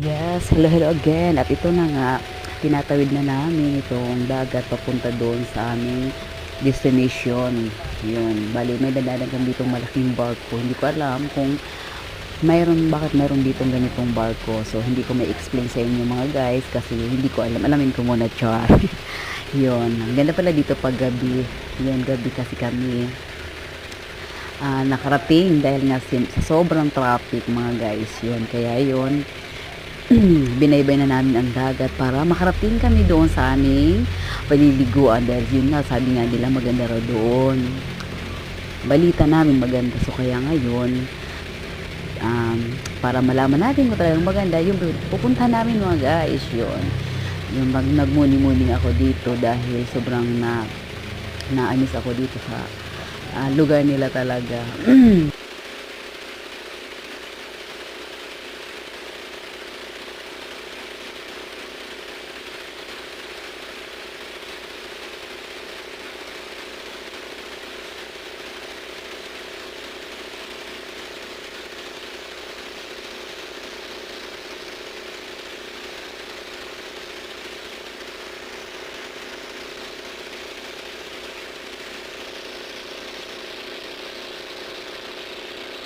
Yes, hello, hello again. At ito na nga, tinatawid na namin itong dagat papunta doon sa aming destination. Yun, bali may dadanan kami ditong malaking barko. Hindi ko alam kung bakit mayroon ditong ganitong barko. So, hindi ko may explain sa inyo mga guys kasi hindi ko alam. Alamin ko muna, char. Yun, ang ganda pala dito pag gabi. Yun, gabi kasi kami nakarating dahil nga sa sobrang traffic mga guys. Yun, kaya yun, binaybay na namin ang dagat para makarating kami doon sa aming paliliguan dahil yun nga sabi nga nila maganda raw doon, balita namin maganda. So kaya ngayon para malaman natin kung talagang maganda yung pupunta namin mga guys. Yun yung nagmuni-muni ako dito dahil sobrang naamis ako dito sa lugar nila talaga.